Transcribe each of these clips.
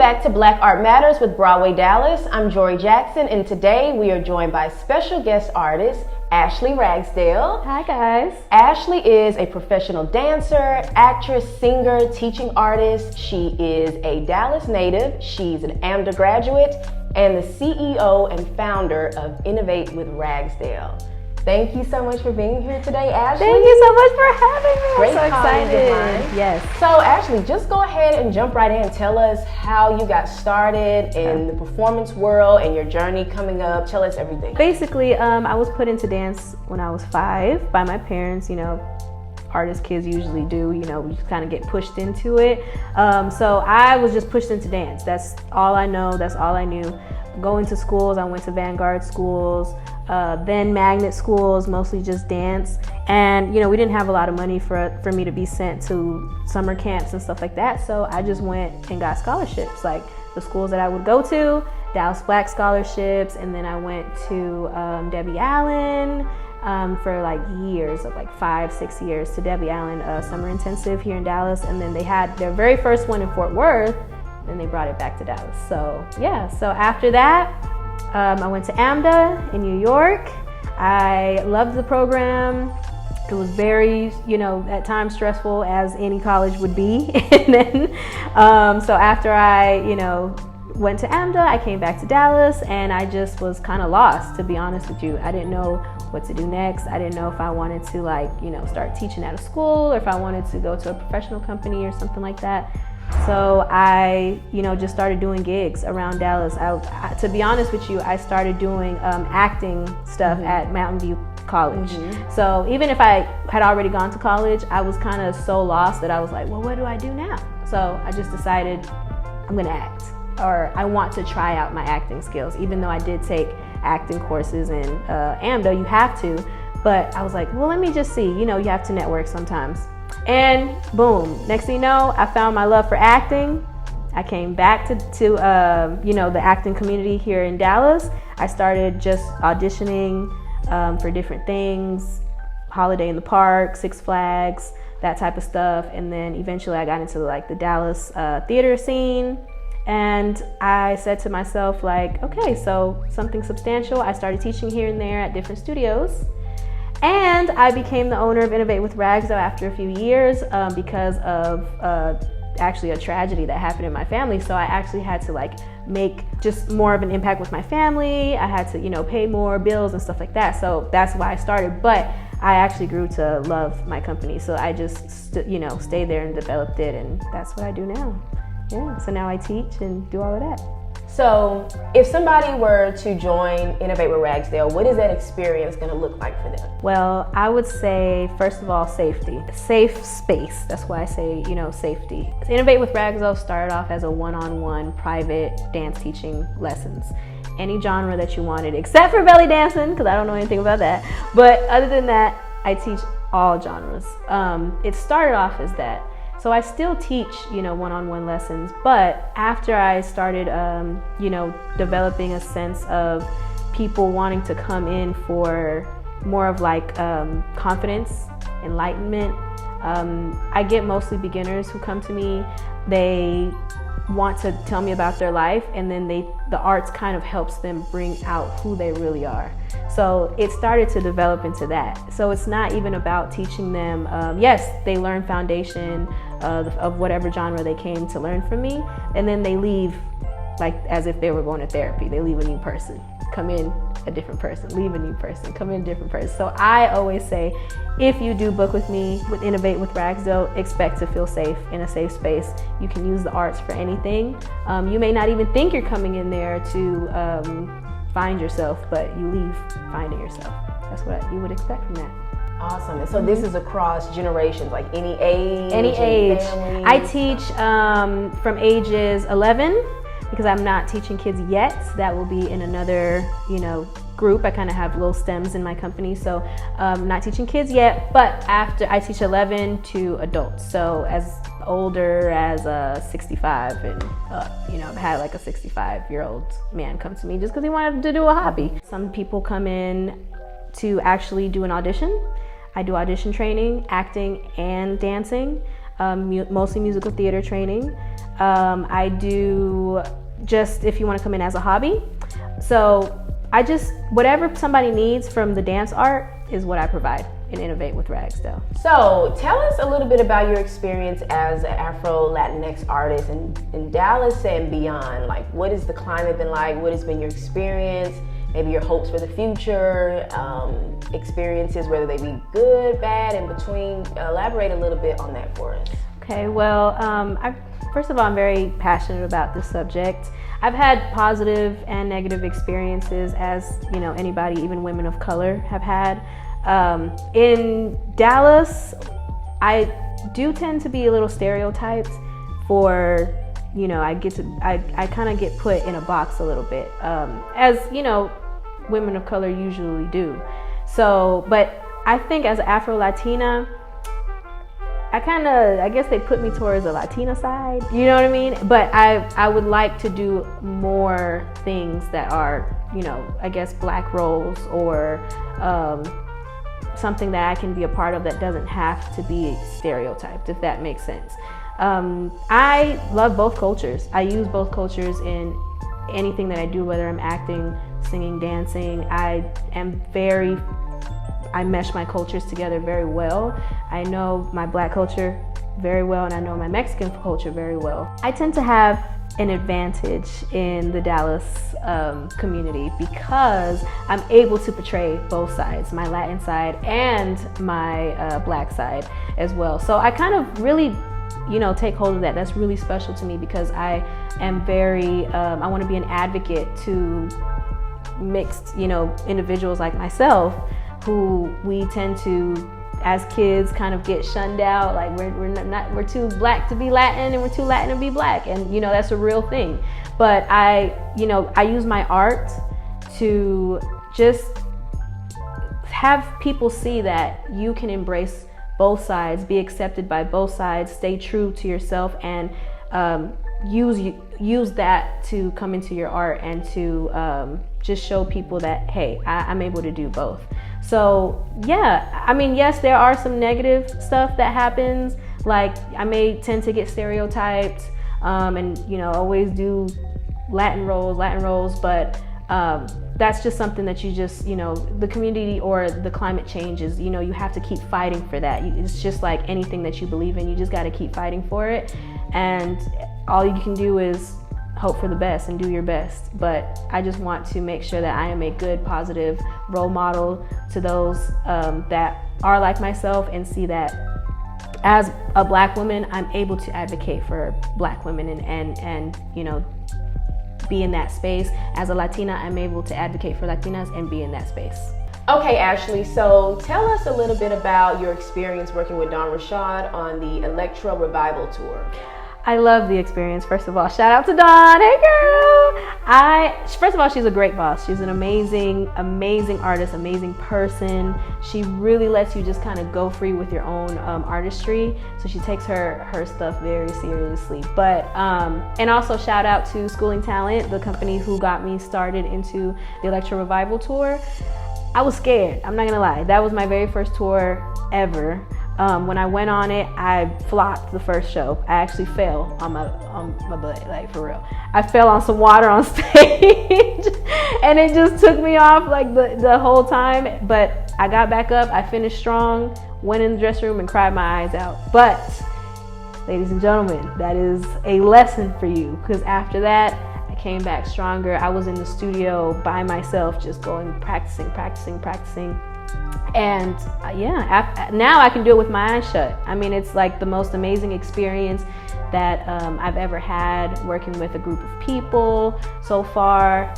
back to Black Art Matters with Broadway Dallas. I'm Jory Jackson, and today we are joined by special guest artist, Ashley Ragsdale. Hi guys. Ashley is a professional dancer, actress, singer, teaching artist. She is a Dallas native. She's an AMDA graduate and the CEO and founder of Innovate with Ragsdale. Thank you so much for being here today, Ashley. Thank you so much for having me. Great I'm so excited. Yes. So Ashley, just go ahead and jump right in. Tell us how you got started in the performance world and your journey coming up. Tell us everything. Basically, I was put into dance when I was 5 by my parents. You know, artist kids usually do. You know, we kind of get pushed into it. So I was just pushed into dance. That's all I know. That's all I knew. Going to schools, I went to Vanguard schools, then magnet schools, mostly just dance. And you know, we didn't have a lot of money for me to be sent to summer camps and stuff like that. So I just went and got scholarships, like the schools that I would go to, Dallas Black scholarships, and then I went to Debbie Allen for like years, of like 5-6 years, to Debbie Allen summer intensive here in Dallas. And then they had their very first one in Fort Worth. Then they brought it back to Dallas. So yeah, so after that, I went to AMDA in New York. I loved the program. It was very, you know, at times stressful, as any college would be. And then, so after I, you know, went to AMDA, I came back to Dallas, and I just was kind of lost, to be honest with you. I didn't know what to do next. I didn't know if I wanted to, like, you know, start teaching at a school, or if I wanted to go to a professional company or something like that. So I, you know, just started doing gigs around Dallas. To be honest with you, I started doing acting stuff at Mountain View College. So even if I had already gone to college, I was kind of so lost that I was like, well, what do I do now? So I just decided I'm gonna act, or I want to try out my acting skills. Even though I did take acting courses in AMDA, you have to, but I was like, well, let me just see, you know, you have to network sometimes. And boom, next thing you know, I found my love for acting. I came back to you know, the acting community here in Dallas. I started just auditioning for different things, Holiday in the Park, Six Flags, that type of stuff. And then eventually I got into like the Dallas theater scene. And I said to myself, like, okay, so something substantial. I started teaching here and there at different studios. And I became the owner of Innovate with Ragsdale after a few years because of actually a tragedy that happened in my family. So I actually had to like make just more of an impact with my family. I had to, you know, pay more bills and stuff like that. So that's why I started. But I actually grew to love my company. So I just, you know, stayed there and developed it. And that's what I do now. Yeah, so now I teach and do all of that. So if somebody were to join Innovate with Ragsdale, what is that experience going to look like for them? Well, I would say, first of all, safety. Safe space. That's why I say, you know, safety. Innovate with Ragsdale started off as a one-on-one private dance teaching lessons. Any genre that you wanted, except for belly dancing, because I don't know anything about that. But other than that, I teach all genres. It started off as that. So I still teach, you know, one-on-one lessons, but after I started, you know, developing a sense of people wanting to come in for more of like confidence, enlightenment, I get mostly beginners who come to me. They want to tell me about their life, and then the arts kind of helps them bring out who they really are. So it started to develop into that. So it's not even about teaching them, yes, they learn foundation of whatever genre they came to learn from me, and then they leave like as if they were going to therapy. They leave a new person, come in a different person, leave a new person, come in a different person. So I always say, if you do book with me with Innovate with Ragsdale, expect to feel safe in a safe space. You can use the arts for anything. You may not even think you're coming in there to find yourself, but you leave finding yourself. That's what you would expect from that. Awesome. And so this is across generations, like any age? Any age. I teach from ages 11, because I'm not teaching kids yet. That will be in another, you know, group. I kind of have little stems in my company, so not teaching kids yet, but after I teach 11 to adults. So as older as 65 and you know, I've had like a 65-year-old man come to me just because he wanted to do a hobby. Some people come in to actually do an audition. I do audition training, acting and dancing. mostly musical theater training. I do just if you want to come in as a hobby. So whatever somebody needs from the dance art is what I provide and Innovate with Ragsdale. So tell us a little bit about your experience as an Afro-Latinx artist in Dallas and beyond. Like, what has the climate been like? What has been your experience? Maybe your hopes for the future, experiences, whether they be good, bad, in between. Elaborate a little bit on that for us. Okay, well, first of all, I'm very passionate about this subject. I've had positive and negative experiences, as you know, anybody, even women of color, have had. In Dallas, I do tend to be a little stereotyped for, you know, I kind of get put in a box a little bit, as you know, women of color usually do. So, but I think as an Afro-Latina, I guess they put me towards the Latina side, you know what I mean? But I would like to do more things that are, you know, I guess Black roles or something that I can be a part of that doesn't have to be stereotyped, if that makes sense. I love both cultures. I use both cultures in anything that I do, whether I'm acting, singing, dancing. I mesh my cultures together very well. I know my Black culture very well, and I know my Mexican culture very well. I tend to have an advantage in the Dallas community because I'm able to portray both sides, my Latin side and my Black side as well. So I kind of really, you know, take hold of that. That's really special to me because I am very, I want to be an advocate to mixed, you know, individuals like myself who we tend to, as kids, kind of get shunned out. Like we're too Black to be Latin and we're too Latin to be Black, and you know that's a real thing. But I use my art to just have people see that you can embrace both sides, be accepted by both sides, stay true to yourself, and use that to come into your art and to just show people that, hey, I'm able to do both. So yeah, I mean, yes, there are some negative stuff that happens. Like I may tend to get stereotyped and, you know, always do Latin roles, but that's just something that you just, you know, the community or the climate changes, you know, you have to keep fighting for that. It's just like anything that you believe in, you just got to keep fighting for it. And all you can do is hope for the best and do your best. But I just want to make sure that I am a good, positive role model to those that are like myself, and see that as a Black woman, I'm able to advocate for Black women and you know, be in that space. As a Latina, I'm able to advocate for Latinas and be in that space. Okay, Ashley, so tell us a little bit about your experience working with Dawn Rashad on the Electro Revival tour. I love the experience. First of all, shout out to Dawn. Hey girl! First of all, she's a great boss. She's an amazing artist, amazing person. She really lets you just kind of go free with your own artistry. So she takes her stuff very seriously. But and also shout out to Schooling Talent, the company who got me started into the Electro Revival tour. I was scared, I'm not gonna lie. That was my very first tour ever. When I went on it, I flopped the first show. I actually fell on my butt, like for real. I fell on some water on stage and it just took me off like the whole time. But I got back up, I finished strong, went in the dressing room and cried my eyes out. But ladies and gentlemen, that is a lesson for you, because after that, I came back stronger. I was in the studio by myself, just going practicing. And yeah, now I can do it with my eyes shut. I mean, it's like the most amazing experience that I've ever had, working with a group of people so far.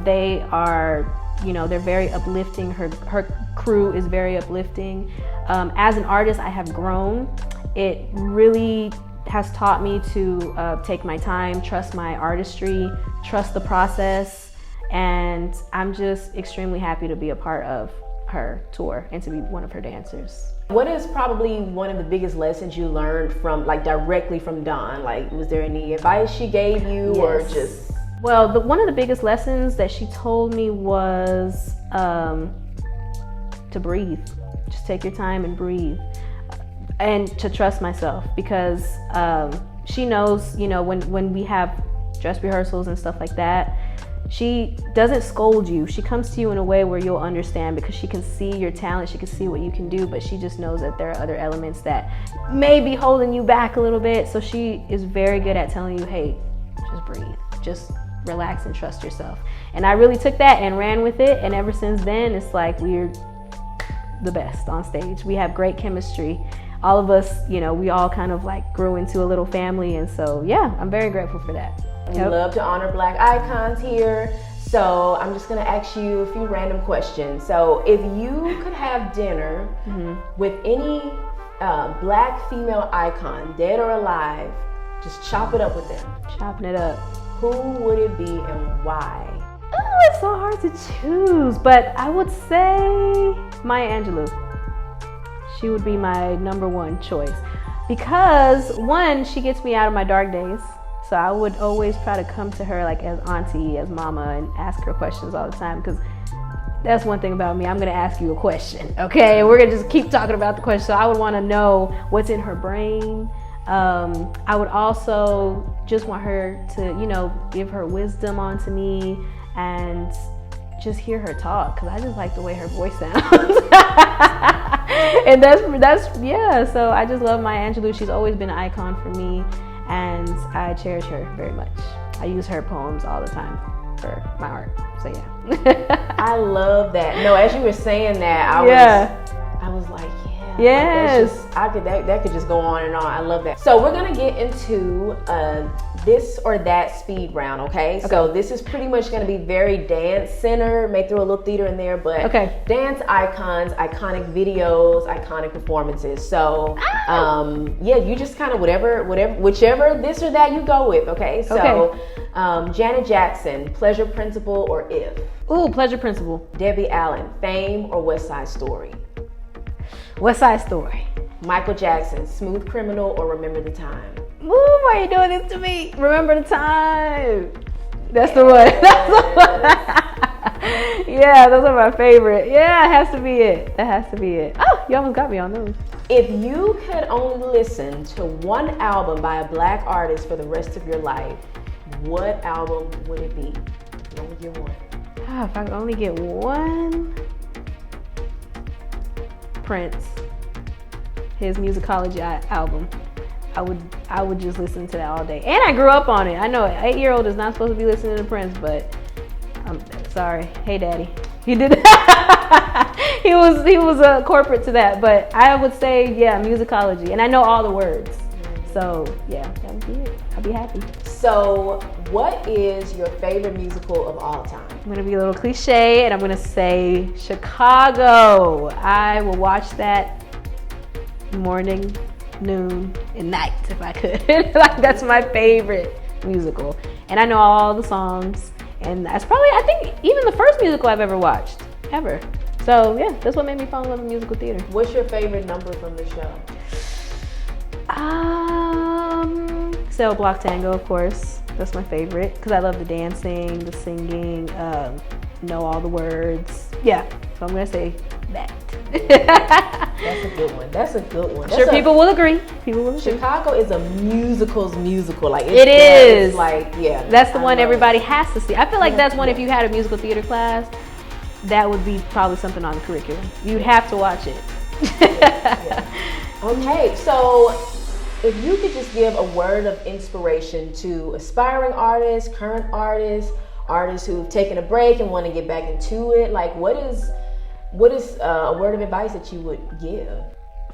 They are, you know, they're very uplifting. Her crew is very uplifting. As an artist, I have grown. It really has taught me to take my time, trust my artistry, trust the process, and I'm just extremely happy to be a part of her tour and to be one of her dancers. What is probably one of the biggest lessons you learned from, like, directly from Dawn? Like, was there any advice she gave you? Yes. Or just? Well, one of the biggest lessons that she told me was to breathe. Just take your time and breathe. and to trust myself, because she knows, you know, when we have dress rehearsals and stuff like that, she doesn't scold you. She comes to you in a way where you'll understand, because she can see your talent, she can see what you can do, but she just knows that there are other elements that may be holding you back a little bit. So she is very good at telling you, hey, just breathe, just relax and trust yourself. And I really took that and ran with it, and ever since then, it's like we're the best on stage. We have great chemistry. All of us, you know, we all kind of like grew into a little family, and so yeah, I'm very grateful for that. We love to honor Black icons here. So I'm just gonna ask you a few random questions. So if you could have dinner with any Black female icon, dead or alive, just chop it up with them. Chopping it up. Who would it be and why? Oh, it's so hard to choose, but I would say Maya Angelou. She would be my number one choice, because one, she gets me out of my dark days. So I would always try to come to her like as auntie, as mama, and ask her questions all the time, because that's one thing about me. I'm gonna ask you a question, okay? And we're gonna just keep talking about the question. So I would want to know what's in her brain. I would also just want her to, you know, give her wisdom onto me and just hear her talk, because I just like the way her voice sounds. And that's yeah. So I just love Maya Angelou. She's always been an icon for me, and I cherish her very much. I use her poems all the time for my art. So yeah. I love that. No, as you were saying that, I was like, yeah. Yes. Like that could just go on and on. I love that. So we're gonna get into this or that speed round, okay? So this is pretty much gonna be very dance centered. May throw a little theater in there, but dance icons, iconic videos, iconic performances. So yeah, you just kind of whichever this or that you go with, okay? So Janet Jackson, Pleasure Principle or If? Ooh, Pleasure Principle. Debbie Allen, Fame or West Side Story? West Side Story. Michael Jackson, Smooth Criminal or Remember the Time? Ooh, why are you doing this to me? Remember the Time. That's the one. That's the one. Yeah, those are my favorite. Yeah, it has to be it. That has to be it. Oh, you almost got me on those. If you could only listen to one album by a Black artist for the rest of your life, what album would it be? You only get one. Oh, if I could only get one. Prince, his musicology album. I would just listen to that all day. And I grew up on it. I know an 8-year-old is not supposed to be listening to Prince, but I'm sorry. Hey, Daddy. He did he was a corporate to that, but I would say, yeah, musicology. And I know all the words. So yeah, that would be it. I'll be happy. So what is your favorite musical of all time? I'm gonna be a little cliche, and I'm gonna say Chicago. I will watch that morning, noon, and night if I could. Like, that's my favorite musical, and I know all the songs. And that's probably, I think, even the first musical I've ever watched, ever. So yeah, that's what made me fall in love with musical theater. What's your favorite number from the show? Cell Block Tango, of course. That's my favorite, because I love the dancing, the singing, know all the words. Yeah, so I'm gonna say that. That's a good one. That's a good one. Sure, people will agree. People will agree. Chicago is a musical's musical. Like it is. Like, yeah. That's the one everybody has to see. I feel like that's one, if you had a musical theater class, that would be probably something on the curriculum. You'd have to watch it. Yeah. Okay, so if you could just give a word of inspiration to aspiring artists, current artists, artists who've taken a break and want to get back into it, like what is a word of advice that you would give?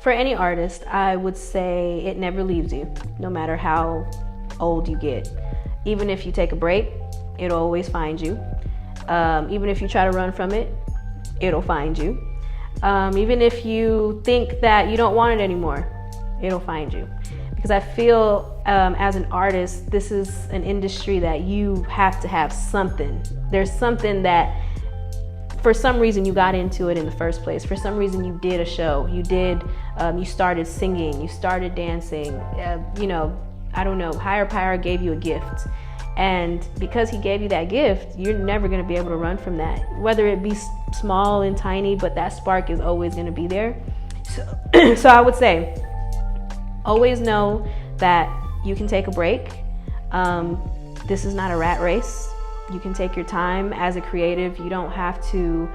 For any artist, I would say it never leaves you, no matter how old you get. Even if you take a break, it'll always find you. Even if you try to run from it, it'll find you. Even if you think that you don't want it anymore, it'll find you. Because I feel as an artist, this is an industry that you have to have something. There's something that for some reason you got into it in the first place. For some reason you did a show, you started singing, you started dancing, I don't know, higher power gave you a gift. And because he gave you that gift, you're never gonna be able to run from that. Whether it be small and tiny, but that spark is always gonna be there. So I would say, always know that you can take a break. This is not a rat race. You can take your time as a creative. You don't have to,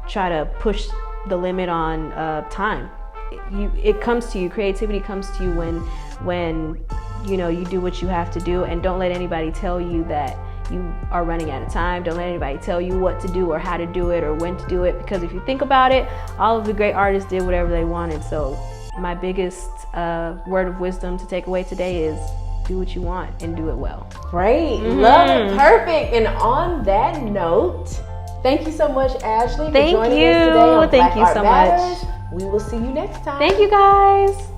try to push the limit on time. It comes to you. Creativity comes to you when you do what you have to do, and don't let anybody tell you that you are running out of time. Don't let anybody tell you what to do or how to do it or when to do it, because if you think about it, all of the great artists did whatever they wanted. So my biggest word of wisdom to take away today is do what you want and do it well. Great. Love it. Perfect. And on that note, thank you so much, Ashley, for joining us today on Black Art Matters. We will see you next time. Thank you, guys.